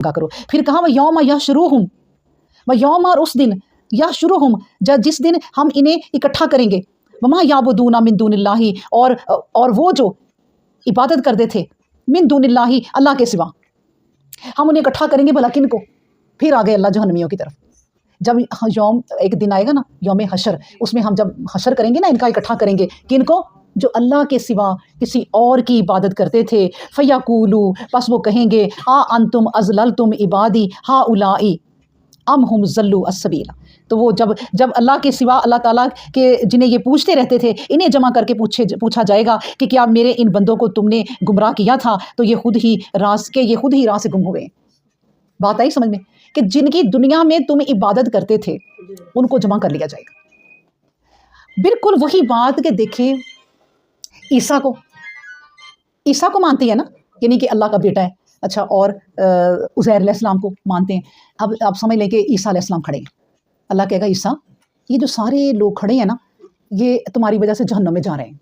का करो। फिर कहा वह यौम यहशुरुहुम, वह यौम और उस दिन, यहशुरुहुम जिस दिन हम इन्हें इकट्ठा करेंगे, वमा याबुदूना मिन दुनिल्लाहि, और वो जो इबादत करते थे मिन दुनिल्लाहि अल्लाह के सिवा, हम उन्हें इकट्ठा करेंगे भला किन को। फिर आ गए अल्लाह जहन्नमियों की तरफ। जब यौम एक दिन आएगा ना यौम हशर, उसमें हम जब हशर करेंगे ना, इनका इकट्ठा करेंगे किन को, जो अल्लाह के सिवा किसी और की इबादत करते थे। फ़यक़ूलू, बस वो कहेंगे आ अंतुम अज़ललतुम इबादी हाउलाई अम हुम ज़ल्लू अस्सबीला। तो वो जब अल्लाह के सिवा, अल्लाह ताला के जिन्हें ये पूछते रहते थे, इन्हें जमा करके पूछा जाएगा कि क्या मेरे इन बंदों को तुमने गुमराह किया था, तो ये खुद ही राह से गुम हुए। बात आई समझ में, कि जिनकी दुनिया में तुम इबादत करते थे उनको जमा कर लिया जाएगा। बिल्कुल वही बात कि देखिए ईसा को मानती है ना, यानी कि अल्लाह का बेटा है। अच्छा, और उज़ैर अलैहिस्सलाम को मानते हैं। अब आप समझ लें कि ईसा अलैहिस्सलाम खड़े हैं, अल्लाह कहेगा ईसा, ये जो सारे लोग खड़े हैं ना, ये तुम्हारी वजह से जहन्नम में जा रहे हैं,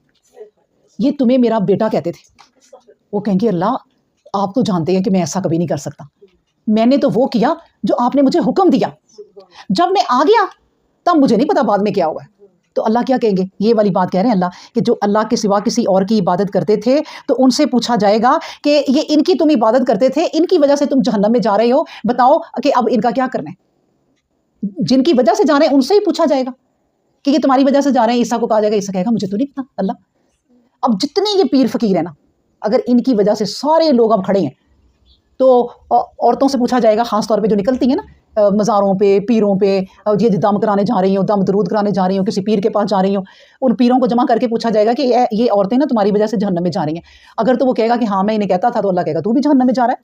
ये तुम्हें मेरा बेटा कहते थे। वो कहेंगे अल्लाह आप तो जानते हैं कि मैं ऐसा कभी नहीं कर सकता, मैंने तो वो किया जो आपने मुझे हुक्म दिया, जब मैं आ गया तब मुझे नहीं पता बाद में क्या हुआ है। तो अल्लाह क्या कहेंगे, ये वाली बात कह रहे हैं अल्लाह कि जो अल्लाह के सिवा किसी और की इबादत करते थे, तो उनसे पूछा जाएगा कि ये इनकी तुम इबादत करते थे, इनकी वजह से तुम जहन्नम में जा रहे हो, बताओ कि अब इनका क्या करना है। जिनकी वजह से जा रहे हैं उनसे ही पूछा जाएगा कि ये तुम्हारी वजह से जा रहे हैं। ईसा को कहा जाएगा, ईसा कहेगा मुझे तो नहीं पता अल्लाह। अब जितने ये पीर फकीर है ना, अगर इनकी वजह से सारे लोग अब खड़े हैं, तो औरतों से पूछा जाएगा, ख़ास तौर पे जो निकलती हैं ना मज़ारों पे, पीरों पे, ये दम कराने जा रही हो, दम दरूद कराने जा रही हो, किसी पीर के पास जा रही हो, उन पीरों को जमा करके पूछा जाएगा कि ये औरतें ना तुम्हारी वजह से जहन्नम में जा रही हैं। अगर तो वो कहेगा कि हाँ मैं इन्हें कहता था, तो अल्लाह कहेगा तू भी जहन्नम में जा रहा है।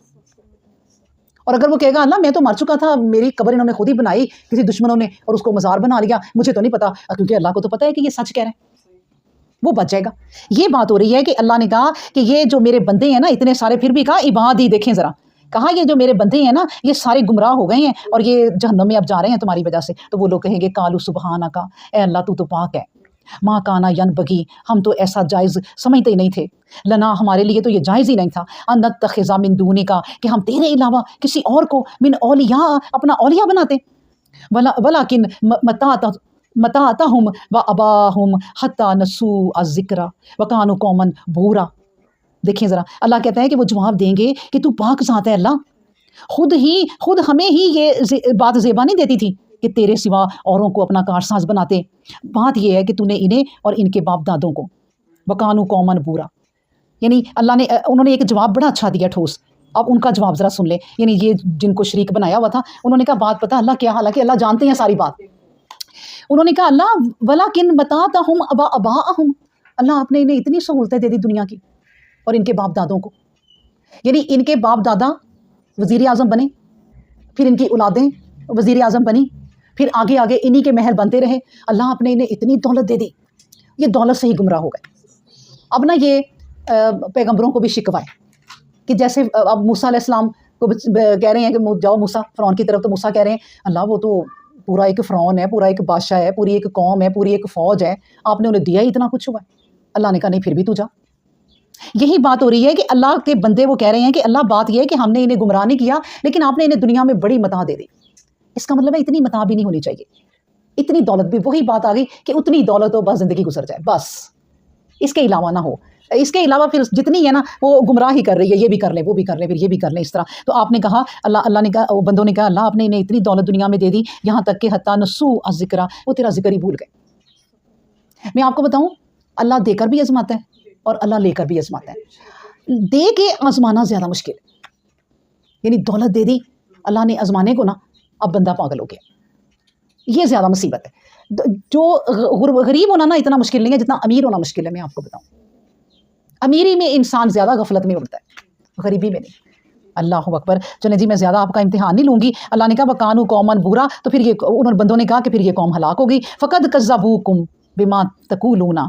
और अगर वो कहेगा अल्लाह मैं तो मर चुका था, मेरी कब्र इन्होंने खुद ही बनाई किसी दुश्मनों ने और उसको मज़ार बना लिया, मुझे तो नहीं पता, क्योंकि अल्लाह को तो पता है कि ये सच कह रहे हैं, वो बच जाएगा। ये बात हो रही है कि अल्लाह ने कहा कि ये जो मेरे बंदे हैं ना इतने सारे, फिर भी कहा इबाद ही, देखें ज़रा, कहा ये जो मेरे बंदे हैं ना ये सारे गुमराह हो गए हैं और ये जहन्नम में अब जा रहे हैं तुम्हारी वजह से। तो वो लोग कहेंगे कालू सुबहाना का, ए अल्लाह तू तो पाक है, माँ काना यन बगी, हम तो ऐसा जायज़ समझते ही नहीं थे, लना हमारे लिए तो ये जायज़ ही नहीं था, अनत तखिज़ा मिन दूनी का, कि हम तेरे अलावा किसी और को मिन औलिया अपना औलिया बनाते, वलाकिन मताअतहुम व अबाहुम हत्ता नसू अज़्ज़िक्रा व कानू कौमन बूरा। देखिए ज़रा, अल्लाह कहता है कि वो जवाब देंगे कि तू पाक ज़ात है अल्लाह, खुद हमें ही ये बात ज़ेबा नहीं देती थी कि तेरे सिवा औरों को अपना कारसाज बनाते। बात ये है कि तूने इन्हें और इनके बाप दादों को वकानु कौमन बूरा, यानी अल्लाह ने, उन्होंने एक जवाब बड़ा अच्छा दिया ठोस। अब उनका जवाब ज़रा सुन ले, यानी ये जिनको शरीक बनाया हुआ था, उन्होंने कहा बात पता अल्लाह क्या, हालांकि अल्लाह जानते हैं सारी बात। उन्होंने कहा अल्लाह वला किन बताता हम अबा अबाहम, अल्लाह आपने इन्हें इतनी सहूलतें दे दी दुनिया की और इनके बाप दादों को, यानी इनके बाप दादा वज़ीर आज़म बने, फिर इनकी औलादें वज़ीर आज़म बनी, फिर आगे आगे इन्हीं के महल बनते रहे। अल्लाह आपने इन्हें इतनी दौलत दे दी, ये दौलत से ही गुमराह हो गए। अब ना ये पैगम्बरों को भी शिकवा है कि जैसे अब मूसा अलैहिस्सलाम को कह रहे हैं कि जाओ मूसा फ़िरौन की तरफ, तो मूसा कह रहे हैं अल्लाह वो तो पूरा एक फ़िरौन है, पूरा एक बादशाह है, पूरी एक कौम है, पूरी एक फ़ौज है, आपने उन्हें दिया ही इतना कुछ हुआ है। अल्लाह ने कहा नहीं फिर भी तू जा। यही बात हो रही है कि अल्लाह के बंदे वो कह रहे हैं कि अल्लाह बात यह है कि हमने इन्हें गुमराह नहीं किया, लेकिन आपने इन्हें दुनिया में बड़ी मता दे दी। इसका मतलब है इतनी मता भी नहीं होनी चाहिए, इतनी दौलत भी, वही बात आ गई कि उतनी दौलत हो बस ज़िंदगी गुजर जाए, बस इसके अलावा ना हो। इसके अलावा फिर जितनी है ना वो गुमराह ही कर रही है, ये भी कर ले, वो भी कर ले, फिर ये भी कर ले, इस तरह। तो आपने कहा अल्लाह ने कहा, बंदों ने कहा अल्लाह आपने इन्हें इतनी दौलत दुनिया में दे दी, यहाँ तक कि हत्ता नसू अज़्ज़िक्रा, वो तेरा जिक्र ही भूल गए। मैं आपको बताऊँ, अल्लाह देकर भी आजमाता है और अल्लाह लेकर भी आजमाता है। दे के आजमाना ज़्यादा मुश्किल है, यानी दौलत दे दी अल्लाह ने, आजमाने को ना अब बंदा पागल हो गया, ये ज़्यादा मुसीबत है। जो गरीब होना ना इतना मुश्किल नहीं है जितना अमीर होना मुश्किल है। मैं आपको बताऊँ, अमीरी में इंसान ज़्यादा गफलत में उड़ता है, गरीबी में नहीं। अल्लाह अकबर। चलें जी, मैं ज़्यादा आपका इम्तिहान नहीं लूँगी। अल्लाह ने कहा वकानु कौमन बुरा, तो फिर ये उन्होंने बंदों ने कहा कि फिर ये कौम हलाक होगी। फ़क़द कज़्ज़बूकुम बिमा तक़ूलूना,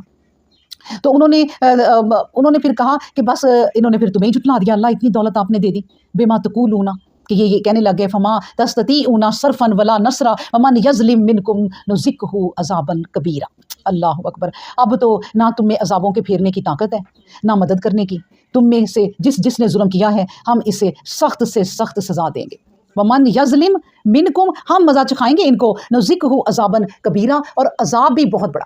तो उन्होंने फिर कहा कि बस इन्होंने फिर तुम्हें ही जुटला दिया, अल्लाह इतनी दौलत आपने दे दी। बिमा तक़ूलूना, कि ये कहने लगे फमा तस्ततीऊना सरफन वला नसरा वमन यज़लिम मिनकुम नुज़िक़हु अज़ाबन कबीरा। अल्लाह अकबर। अब तो ना तुम में अजाबों के फेरने की ताकत है, ना मदद करने की, تم میں سے جس نے ظلم کیا ہے ہم اسے سخت سے سخت سزا دیں گے. ومن یظلم منکم، ہم مزہ چکھائیں گے ان کو، نذقہ عذابا کبیرہ، اور عذاب بھی بہت بڑا.